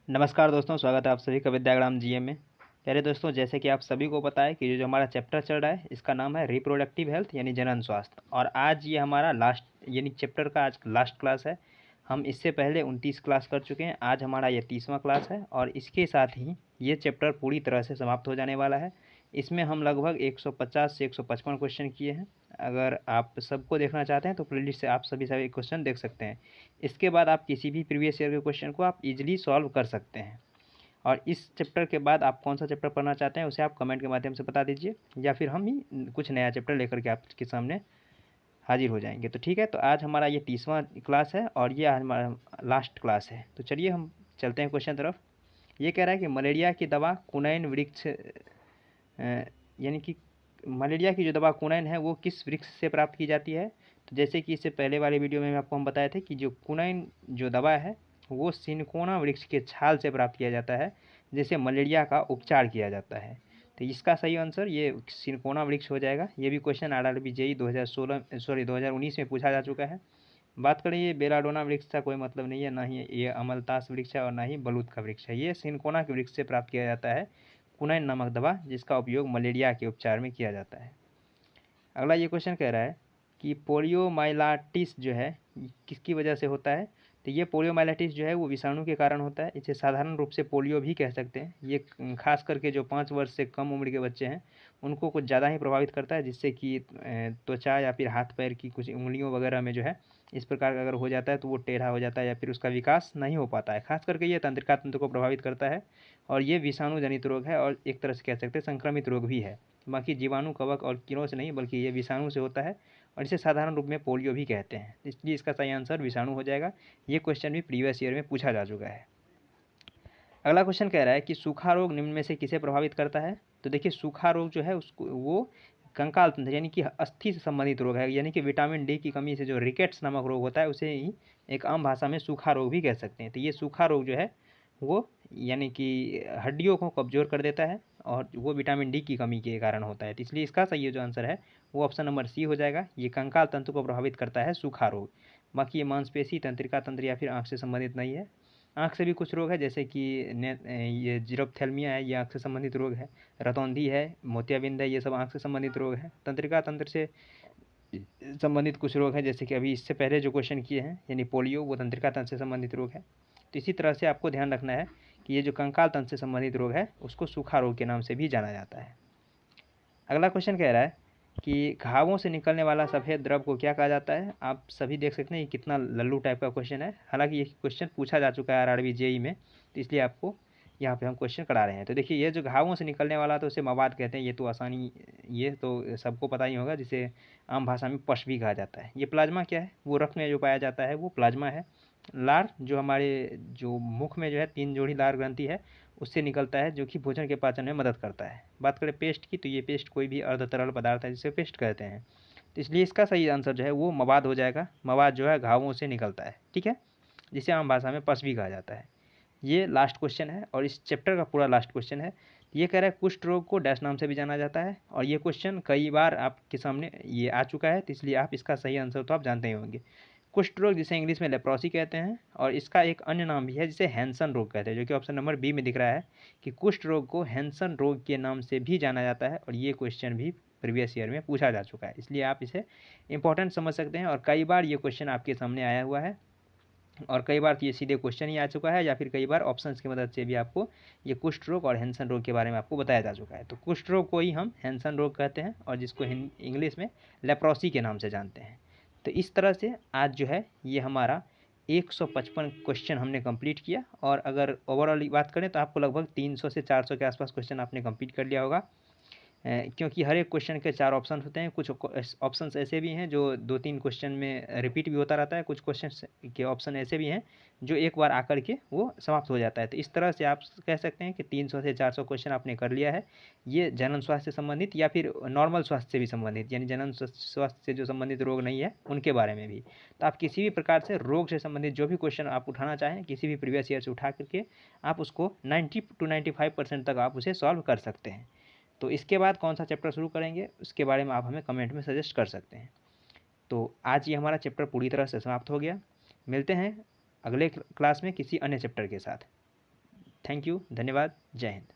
नमस्कार दोस्तों, स्वागत है आप सभी का विद्याग्राम जीएम में। प्यारे दोस्तों, जैसे कि आप सभी को पता है कि जो हमारा चैप्टर चल रहा है इसका नाम है रिप्रोडक्टिव हेल्थ यानी जनन स्वास्थ्य। और आज ये हमारा लास्ट यानी चैप्टर का आज लास्ट क्लास है। हम इससे पहले 29 क्लास कर चुके हैं, आज हमारा ये 30वां क्लास है और इसके साथ ही ये चैप्टर पूरी तरह से समाप्त हो जाने वाला है। इसमें हम लगभग 150 से 155 क्वेश्चन किए हैं। अगर आप सबको देखना चाहते हैं तो प्लेलिस्ट से आप सभी क्वेश्चन देख सकते हैं। इसके बाद आप किसी भी प्रीवियस ईयर के क्वेश्चन को आप इजीली सॉल्व कर सकते हैं। और इस चैप्टर के बाद आप कौन सा चैप्टर पढ़ना चाहते हैं उसे आप कमेंट के माध्यम से बता दीजिए, या फिर हम ही कुछ नया चैप्टर लेकर के आपके सामने हाजिर हो जाएंगे। तो ठीक है, तो आज हमारा ये 30वां क्लास है और ये आज हमारा लास्ट क्लास है। तो चलिए हम चलते हैं क्वेश्चन तरफ। ये कह रहा है कि मलेरिया की दवा कुनैन वृक्ष यानी कि मलेरिया की जो दवा कुनैन है वो किस वृक्ष से प्राप्त की जाती है। तो जैसे कि इससे पहले वाले वीडियो में आपको हम बताए थे कि जो कुनैन जो दवा है वो सिनकोना वृक्ष के छाल से प्राप्त किया जाता है, जिससे मलेरिया का उपचार किया जाता है। तो इसका सही आंसर ये सिनकोना वृक्ष हो जाएगा। ये भी क्वेश्चन RRB JEE 2019 में पूछा जा चुका है। बात करें ये बेलाडोना वृक्ष का कोई मतलब नहीं है, ना ही ये अमलतास वृक्ष है और ना ही बलूत का वृक्ष है। ये सिनकोना के वृक्ष से प्राप्त किया जाता है कुनैन नामक दवा, जिसका उपयोग मलेरिया के उपचार में किया जाता है। अगला ये क्वेश्चन कह रहा है कि पोलियोमाइलाइटिस जो है किसकी वजह से होता है। तो ये पोलियोमाइलाइटिस जो है वो विषाणु के कारण होता है। इसे साधारण रूप से पोलियो भी कह सकते हैं। ये खास करके जो 5 वर्ष से कम उम्र के बच्चे हैं उनको कुछ ज़्यादा ही प्रभावित करता है, जिससे कि त्वचा या फिर हाथ पैर की कुछ उंगलियों वगैरह में जो है इस प्रकार का अगर हो जाता है तो वो टेढ़ा हो जाता है या फिर उसका विकास नहीं हो पाता है। खास करके ये तंत्रिका तंत्र को प्रभावित करता है और ये विषाणु जनित रोग है और एक तरह से कह सकते हैं संक्रमित रोग भी है। बाकी जीवाणु, कवक और कीड़ों से नहीं बल्कि ये विषाणु से होता है और इसे साधारण रूप में पोलियो भी कहते हैं। इसलिए इसका सही आंसर विषाणु हो जाएगा। ये क्वेश्चन भी प्रीवियस ईयर में पूछा जा चुका है। अगला क्वेश्चन कह रहा है कि सूखा रोग निम्न में से किसे प्रभावित करता है। तो देखिए, सूखा रोग जो है उसको वो कंकाल तंत्र यानी कि अस्थि से संबंधित रोग है, यानी कि विटामिन डी की कमी से जो रिकेट्स नामक रोग होता है उसे ही एक आम भाषा में सूखा रोग भी कह सकते हैं। तो ये सूखा रोग जो है वो यानी कि हड्डियों को कमज़ोर कर देता है और वो विटामिन डी की कमी के कारण होता है। तो इसलिए इसका सही जो आंसर है वो ऑप्शन नंबर सी हो जाएगा। ये कंकाल तंत्र को प्रभावित करता है सूखा रोग। बाकी ये मांसपेशी, तंत्रिका तंत्र या फिर आँख से संबंधित नहीं है। आँख से भी कुछ रोग है, जैसे कि ये जीरोप्थेल्मिया है, ये आँख से संबंधित रोग है। रतौंधी है, मोतियाबिंद है, ये सब आँख से संबंधित रोग है। तंत्रिका तंत्र से संबंधित कुछ रोग हैं, जैसे कि अभी इससे पहले जो क्वेश्चन किए हैं यानी पोलियो, वो तंत्रिका तंत्र से संबंधित रोग है। तो इसी तरह से आपको ध्यान रखना है कि ये जो कंकाल तंत्र से संबंधित रोग है उसको सूखा रोग के नाम से भी जाना जाता है। अगला क्वेश्चन कह रहा है कि घावों से निकलने वाला सफ़ेद द्रव को क्या कहा जाता है। आप सभी देख सकते हैं ये कितना लल्लू टाइप का क्वेश्चन है। हालांकि ये क्वेश्चन पूछा जा चुका है RRB JEE में, तो इसलिए आपको यहाँ पे हम क्वेश्चन करा रहे हैं। तो देखिए, ये जो घावों से निकलने वाला तो उसे मवाद कहते हैं। ये तो आसानी, ये तो सबको पता ही होगा, जिसे आम भाषा में पश भी कहा जाता है। ये प्लाज्मा क्या है, वो रक्त में जो पाया जाता है वो प्लाज्मा है। लार जो हमारे जो मुख में जो है 3 जोड़ी लार ग्रंथि है उससे निकलता है, जो कि भोजन के पाचन में मदद करता है। बात करें पेस्ट की, तो ये पेस्ट कोई भी अर्ध तरल पदार्थ है जिसे पेस्ट कहते हैं। तो इसलिए इसका सही आंसर जो है वो मवाद हो जाएगा। मवाद जो है घावों से निकलता है, ठीक है, जिसे आम भाषा में पस भी कहा जाता है। ये लास्ट क्वेश्चन है और इस चैप्टर का पूरा लास्ट क्वेश्चन है। ये कह रहा है कुष्ठ रोग को डैश नाम से भी जाना जाता है, और ये क्वेश्चन कई बार आपके सामने ये आ चुका है, तो इसलिए आप इसका सही आंसर तो आप जानते ही होंगे। कुष्ठ रोग जिसे इंग्लिश में लेप्रोसी कहते हैं, और इसका एक अन्य नाम भी है जिसे हैंसन रोग कहते हैं, जो कि ऑप्शन नंबर बी में दिख रहा है कि कुष्ठ रोग को हैंसन रोग के नाम से भी जाना जाता है। और ये क्वेश्चन भी प्रीवियस ईयर में पूछा जा चुका है, इसलिए आप इसे इंपॉर्टेंट समझ सकते हैं। और कई बार ये क्वेश्चन आपके सामने आया हुआ है, और कई बार तो ये सीधे क्वेश्चन ही आ चुका है, या फिर कई बार ऑप्शंस की मदद से भी आपको ये कुष्ठ रोग और हैंसन रोग के बारे में आपको बताया जा चुका है। तो कुष्ठ रोग को ही हम हैंसन रोग कहते हैं और जिसको इंग्लिश में लेप्रोसी के नाम से जानते हैं। तो इस तरह से आज जो है ये हमारा 155 क्वेश्चन हमने कंप्लीट किया। और अगर ओवरऑल बात करें तो आपको लगभग 300 से 400 के आसपास क्वेश्चन आपने कंप्लीट कर लिया होगा, क्योंकि हर एक क्वेश्चन के 4 ऑप्शन होते हैं। कुछ ऑप्शंस ऐसे भी हैं जो 2-3 क्वेश्चन में रिपीट भी होता रहता है, कुछ क्वेश्चन के ऑप्शन ऐसे भी हैं जो एक बार आकर के वो समाप्त हो जाता है। तो इस तरह से आप कह सकते हैं कि 300 से 400 क्वेश्चन आपने कर लिया है। ये जनन स्वास्थ्य से संबंधित या फिर नॉर्मल स्वास्थ्य से भी संबंधित, यानी जनन स्वास्थ्य से जो संबंधित रोग नहीं है उनके बारे में भी। तो आप किसी भी प्रकार से रोग से संबंधित जो भी क्वेश्चन आप उठाना चाहें किसी भी प्रीवियस ईयर से उठा करके आप उसको 90 to 95% तक आप उसे सॉल्व कर सकते हैं। तो इसके बाद कौन सा चैप्टर शुरू करेंगे उसके बारे में आप हमें कमेंट में सजेस्ट कर सकते हैं। तो आज ये हमारा चैप्टर पूरी तरह से समाप्त हो गया। मिलते हैं अगले क्लास में किसी अन्य चैप्टर के साथ। थैंक यू, धन्यवाद, जय हिंद।